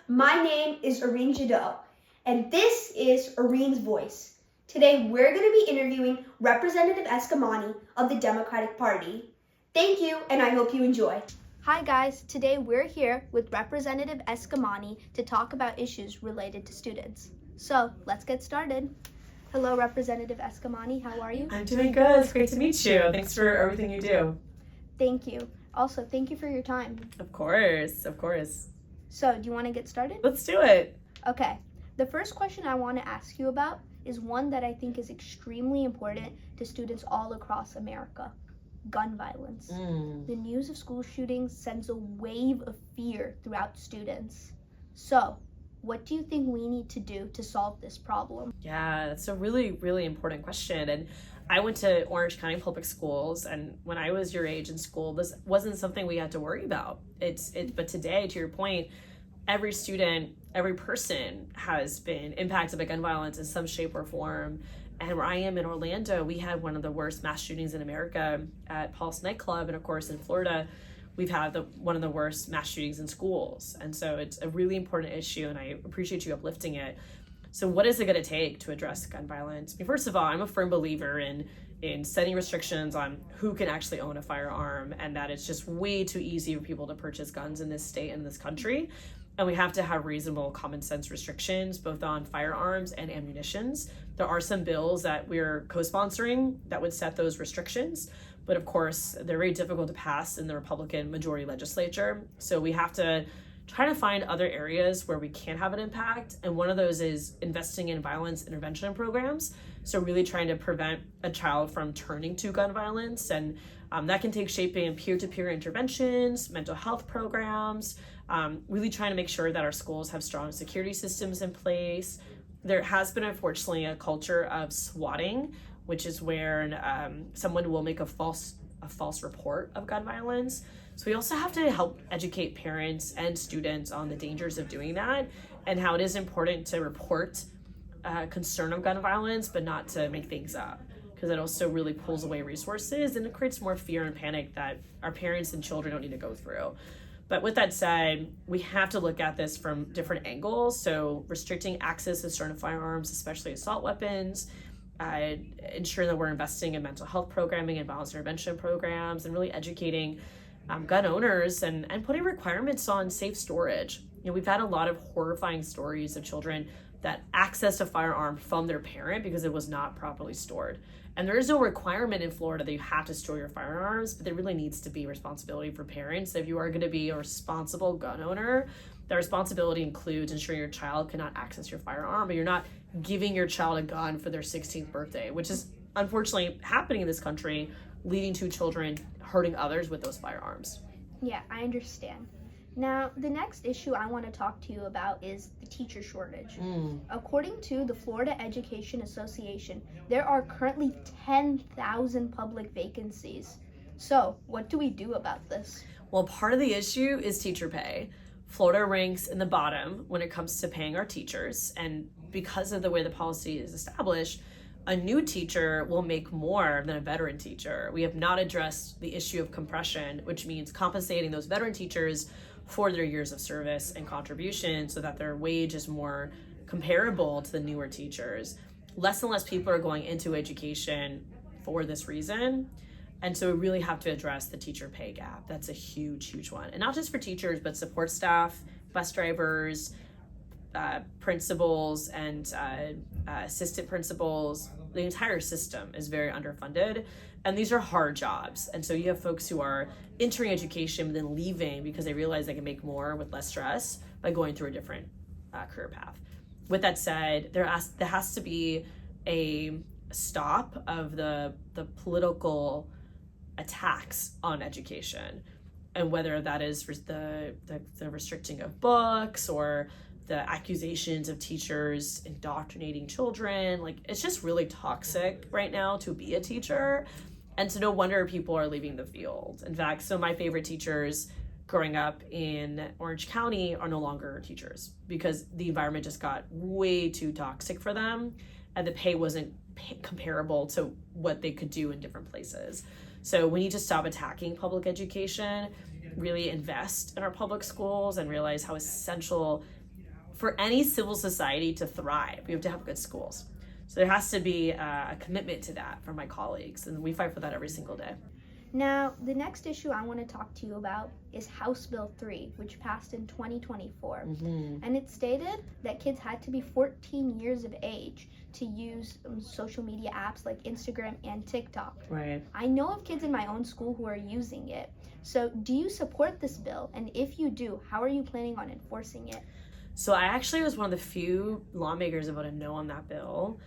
My name is Arin, and this is Arin's Voice. Today we're going to be interviewing Representative Eskamani of the Democratic Party. Thank you, and I hope you enjoy. Hi guys, today we're here with Representative Eskamani to talk about issues related to students. So let's get started. Hello, Representative Eskamani, how are you? I'm doing good. It's great to meet you. Thanks for everything you do. Thank you. Also, thank you for your time. Of course. So, do you want to get started? Let's do it. Okay. The first question I want to ask you about is one that I think is extremely important to students all across America. Gun violence. The news of school shootings sends a wave of fear throughout students. So, what do you think we need to do to solve this problem? Yeah, that's a really, really important question. And I went to Orange County Public Schools, and when I was your age in school, this wasn't something we had to worry about. But today, to your point, every student, every person has been impacted by gun violence in some shape or form. And where I am in Orlando, we had one of the worst mass shootings in America at Pulse nightclub, and of course in Florida, we've had one of the worst mass shootings in schools. And so it's a really important issue, and I appreciate you uplifting it. So what is it going to take to address gun violence? I mean, first of all, I'm a firm believer in setting restrictions on who can actually own a firearm, and that it's just way too easy for people to purchase guns in this state and in this country. And we have to have reasonable common sense restrictions, both on firearms and ammunitions. There are some bills that we're co-sponsoring that would set those restrictions, but of course, they're very difficult to pass in the Republican majority legislature. So we have to try to find other areas where we can have an impact. And one of those is investing in violence intervention programs. So really trying to prevent a child from turning to gun violence. And that can take shape in peer-to-peer interventions, mental health programs, really trying to make sure that our schools have strong security systems in place. There has been, unfortunately, a culture of swatting, which is where someone will make a false report of gun violence. So we also have to help educate parents and students on the dangers of doing that and how it is important to report concern of gun violence, but not to make things up, because it also really pulls away resources and it creates more fear and panic that our parents and children don't need to go through. But with that said, we have to look at this from different angles. So restricting access to certain firearms, especially assault weapons, ensuring that we're investing in mental health programming and violence intervention programs, and really educating gun owners and putting requirements on safe storage. You know, we've had a lot of horrifying stories of children that accessed a firearm from their parent because it was not properly stored. And there is no requirement in Florida that you have to store your firearms, but there really needs to be responsibility for parents. If you are going to be a responsible gun owner, the responsibility includes ensuring your child cannot access your firearm, but you're not giving your child a gun for their 16th birthday, which is unfortunately happening in this country, leading to children hurting others with those firearms. Yeah, I understand. Now, the next issue I want to talk to you about is the teacher shortage. According to the Florida Education Association, there are currently 10,000 public vacancies. So, what do we do about this? Well, part of the issue is teacher pay. Florida ranks in the bottom when it comes to paying our teachers, and because of the way the policy is established, a new teacher will make more than a veteran teacher. We have not addressed the issue of compression, which means compensating those veteran teachers for their years of service and contribution so that their wage is more comparable to the newer teachers. Less and less people are going into education for this reason. And so we really have to address the teacher pay gap. That's a huge, huge one. And not just for teachers, but support staff, bus drivers, principals, and assistant principals. The entire system is very underfunded. And these are hard jobs. And so you have folks who are entering education but then leaving because they realize they can make more with less stress by going through a different career path. With that said, there has to be a stop of the political attacks on education, and whether that is the restricting of books or the accusations of teachers indoctrinating children. Like, it's just really toxic right now to be a teacher. And so no wonder people are leaving the field. In fact, some of my favorite teachers growing up in Orange County are no longer teachers because the environment just got way too toxic for them and the pay wasn't comparable to what they could do in different places. So we need to stop attacking public education, really invest in our public schools, and realize how essential for any civil society to thrive, we have to have good schools. So there has to be a commitment to that from my colleagues, and we fight for that every single day. Now, the next issue I want to talk to you about is House Bill 3, which passed in 2024. And it stated that kids had to be 14 years of age to use social media apps like Instagram and TikTok. Right. I know of kids in my own school who are using it. So do you support this bill? And if you do, how are you planning on enforcing it? So I actually was one of the few lawmakers that voted no on that bill.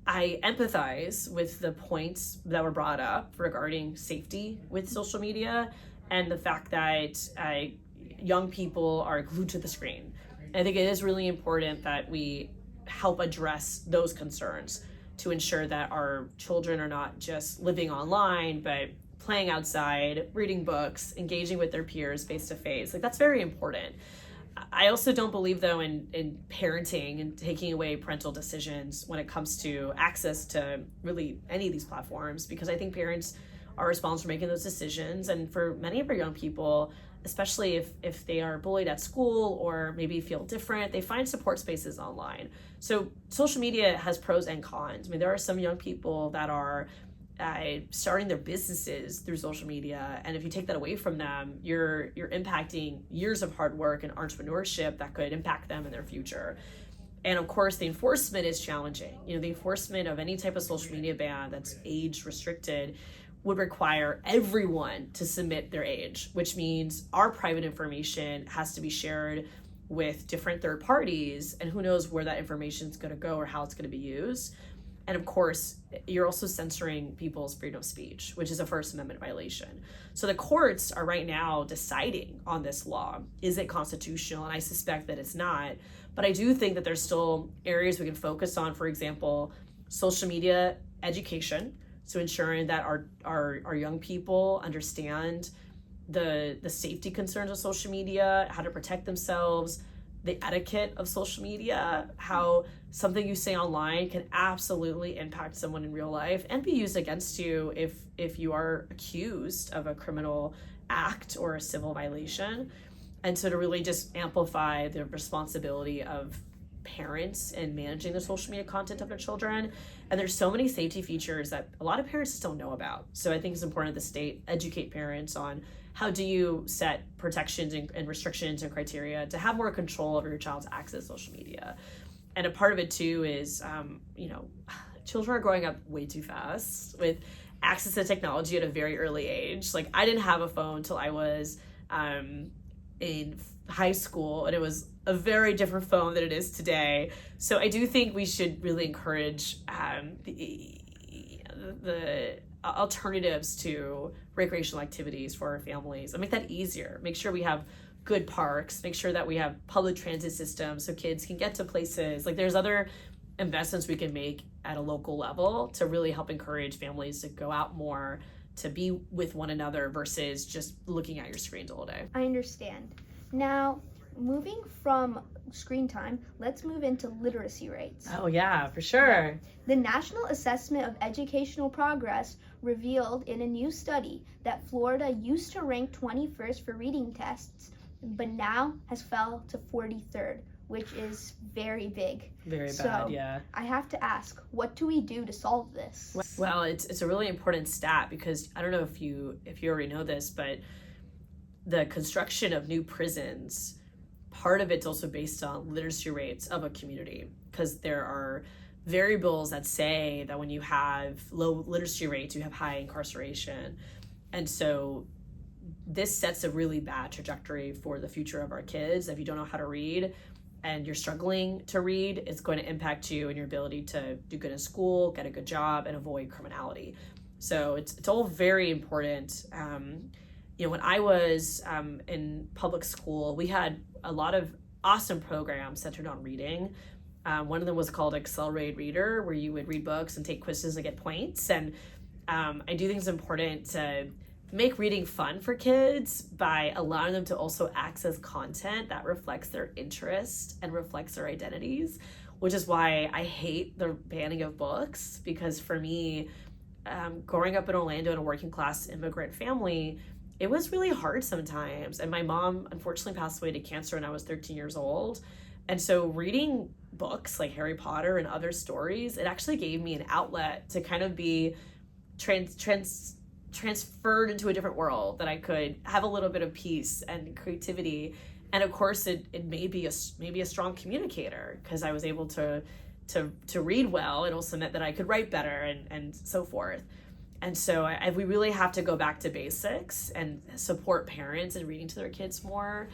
I empathize with the points that were brought up regarding safety with social media and the fact that young people are glued to the screen. I think it is really important that we help address those concerns to ensure that our children are not just living online, but playing outside, reading books, engaging with their peers face to face. Like, that's very important. I also don't believe, though, in parenting and taking away parental decisions when it comes to access to really any of these platforms, because I think parents are responsible for making those decisions. And for many of our young people, especially if they are bullied at school or maybe feel different, they find support spaces online. So social media has pros and cons. I mean, there are some young people that are starting their businesses through social media, and if you take that away from them, you're impacting years of hard work and entrepreneurship that could impact them in their future. And of course, the enforcement is challenging. You know, the enforcement of any type of social media ban that's age restricted would require everyone to submit their age, which means our private information has to be shared with different third parties, and who knows where that information is going to go or how it's going to be used. And of course, you're also censoring people's freedom of speech, which is a First Amendment violation. So the courts are right now deciding on this law. Is it constitutional? And I suspect that it's not. But I do think that there's still areas we can focus on. For example, social media education. So ensuring that our young people understand the safety concerns of social media, how to protect themselves, the etiquette of social media, how something you say online can absolutely impact someone in real life and be used against you if you are accused of a criminal act or a civil violation. And so to really just amplify the responsibility of parents in managing the social media content of their children. And there's so many safety features that a lot of parents just don't know about. So I think it's important that the state educate parents on how do you set protections and restrictions and criteria to have more control over your child's access to social media. And a part of it too is, children are growing up way too fast with access to technology at a very early age. Like, I didn't have a phone till I was in high school, and it was a very different phone than it is today. So I do think we should really encourage the alternatives to recreational activities for our families and make that easier. Make sure we have good parks, make sure that we have public transit systems so kids can get to places. Like, there's other investments we can make at a local level to really help encourage families to go out more, to be with one another versus just looking at your screens all day. I understand. Now, moving from screen time, let's move into literacy rates. Oh yeah, for sure. The National Assessment of Educational Progress revealed in a new study that Florida used to rank 21st for reading tests, but now has fell to 43rd, which is very big. Very so bad, yeah. I have to ask, what do we do to solve this? Well, it's a really important stat, because I don't know if you already know this, but the construction of new prisons, part of it's also based on literacy rates of a community, because there are variables that say that when you have low literacy rates, you have high incarceration. And so this sets a really bad trajectory for the future of our kids. If you don't know how to read and you're struggling to read, it's going to impact you and your ability to do good in school, get a good job, and avoid criminality. So it's all very important. When I was in public school, we had a lot of awesome programs centered on reading. One of them was called Accelerated Reader, where you would read books and take quizzes and get points. And I do think it's important to make reading fun for kids by allowing them to also access content that reflects their interest and reflects their identities, which is why I hate the banning of books, because for me, growing up in Orlando in a working class immigrant family, it was really hard sometimes. And my mom unfortunately passed away to cancer when I was 13 years old. And so reading books like Harry Potter and other stories, it actually gave me an outlet to kind of be transferred into a different world, that I could have a little bit of peace and creativity. And of course it made me maybe a strong communicator, because I was able to read well. It also meant that I could write better and so forth. And so we really have to go back to basics and support parents in reading to their kids more.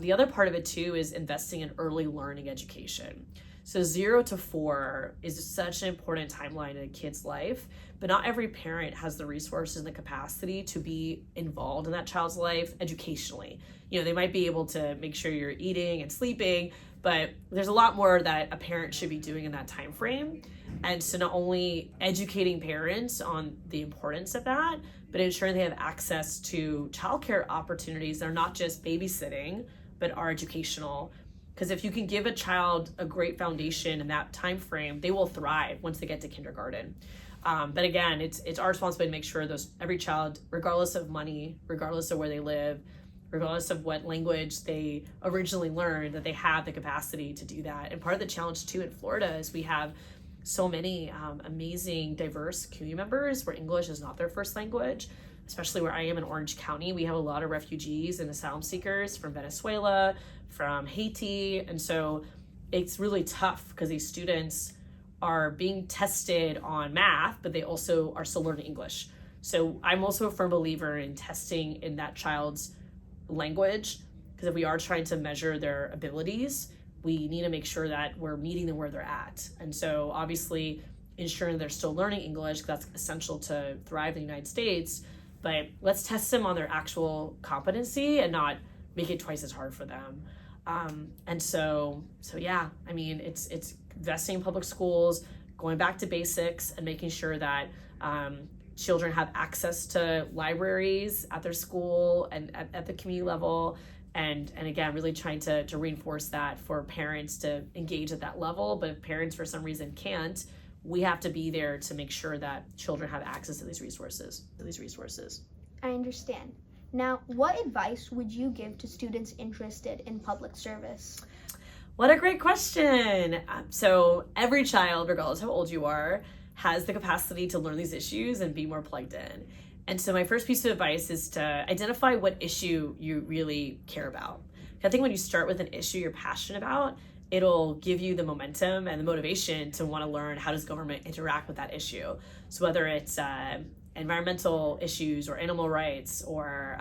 The other part of it too is investing in early learning education. So 0 to 4 is such an important timeline in a kid's life, but not every parent has the resources and the capacity to be involved in that child's life educationally. They might be able to make sure you're eating and sleeping, but there's a lot more that a parent should be doing in that time frame. And so not only educating parents on the importance of that, but ensuring they have access to childcare opportunities that are not just babysitting, but are educational. Because if you can give a child a great foundation in that time frame, they will thrive once they get to kindergarten. But again, it's our responsibility to make sure every child, regardless of money, regardless of where they live, regardless of what language they originally learned, that they have the capacity to do that. And part of the challenge too in Florida is we have so many amazing, diverse community members where English is not their first language, especially where I am in Orange County. We have a lot of refugees and asylum seekers from Venezuela, from Haiti. And so it's really tough because these students are being tested on math, but they also are still learning English. So I'm also a firm believer in testing in that child's language, because if we are trying to measure their abilities, we need to make sure that we're meeting them where they're at. And so obviously ensuring they're still learning English, that's essential to thrive in the United States, but let's test them on their actual competency and not make it twice as hard for them. And so yeah, I mean, it's investing in public schools, going back to basics, and making sure that children have access to libraries at their school and at the community level. And again, really trying to reinforce that for parents to engage at that level. But if parents for some reason can't, we have to be there to make sure that children have access to these resources. I understand. Now, what advice would you give to students interested in public service? What a great question. So every child, regardless of how old you are, has the capacity to learn these issues and be more plugged in. And so my first piece of advice is to identify what issue you really care about. I think when you start with an issue you're passionate about, it'll give you the momentum and the motivation to want to learn how does government interact with that issue. So whether it's environmental issues or animal rights, or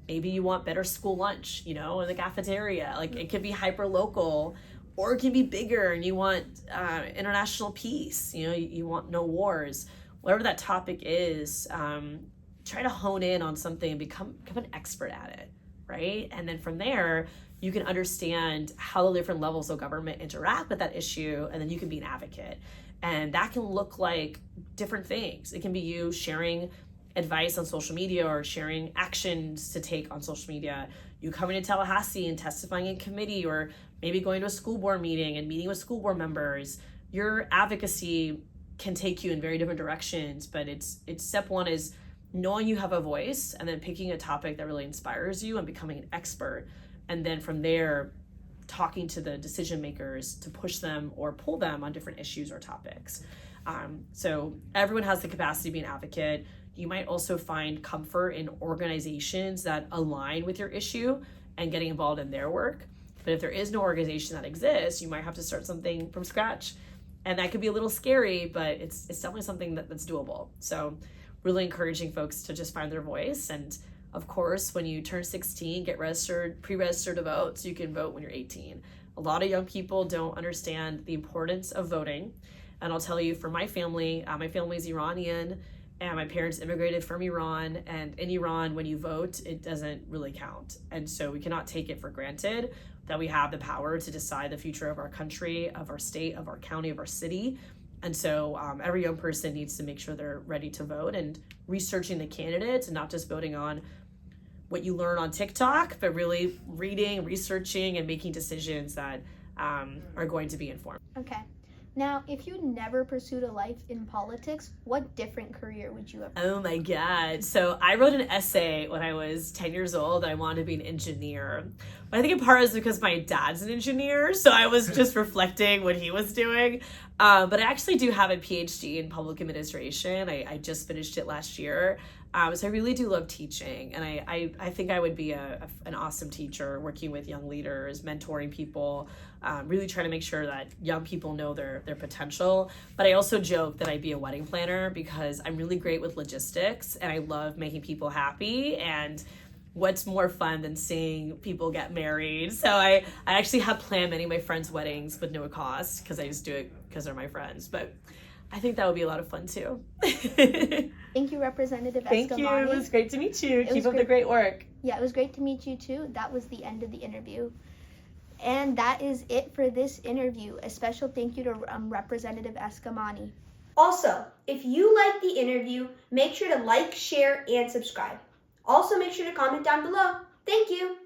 maybe you want better school lunch, in the cafeteria. Like, it could be hyper local, or it can be bigger and you want international peace, you want no wars. Whatever that topic is, try to hone in on something and become an expert at it, right? And then from there, you can understand how the different levels of government interact with that issue, and then you can be an advocate. And that can look like different things. It can be you sharing advice on social media or sharing actions to take on social media. You coming to Tallahassee and testifying in committee, or maybe going to a school board meeting and meeting with school board members. Your advocacy can take you in very different directions, but it's step one is knowing you have a voice, and then picking a topic that really inspires you and becoming an expert. And then from there, talking to the decision makers to push them or pull them on different issues or topics. So everyone has the capacity to be an advocate. You might also find comfort in organizations that align with your issue and getting involved in their work. But if there is no organization that exists, you might have to start something from scratch. And that could be a little scary, but it's definitely something that's doable. So really encouraging folks to just find their voice. And of course, when you turn 16, get pre-registered to vote so you can vote when you're 18. A lot of young people don't understand the importance of voting. And I'll tell you, for my family is Iranian, and my parents immigrated from Iran. And in Iran, when you vote, it doesn't really count. And so we cannot take it for granted that we have the power to decide the future of our country, of our state, of our county, of our city. And so every young person needs to make sure they're ready to vote, and researching the candidates, and not just voting on what you learn on TikTok, but really reading, researching, and making decisions that are going to be informed. Okay. Now, if you never pursued a life in politics, what different career would you have? Oh my God. So I wrote an essay when I was 10 years old. I wanted to be an engineer. But I think in part is because my dad's an engineer. So I was just reflecting what he was doing. But I actually do have a PhD in public administration. I just finished it last year. So I really do love teaching. And I think I would be an awesome teacher, working with young leaders, mentoring people, really trying to make sure that young people know their potential. But I also joke that I'd be a wedding planner because I'm really great with logistics and I love making people happy. And what's more fun than seeing people get married? So I actually have planned many of my friends' weddings with no cost because I just do it because they're my friends. But I think that would be a lot of fun too. Thank you, Representative Eskamani. Thank you. It was great to meet you. Keep up great. the great work. Yeah, it was great to meet you too. That was the end of the interview. And that is it for this interview. A special thank you to Representative Eskamani. Also, if you liked the interview, make sure to like, share, and subscribe. Also, make sure to comment down below. Thank you.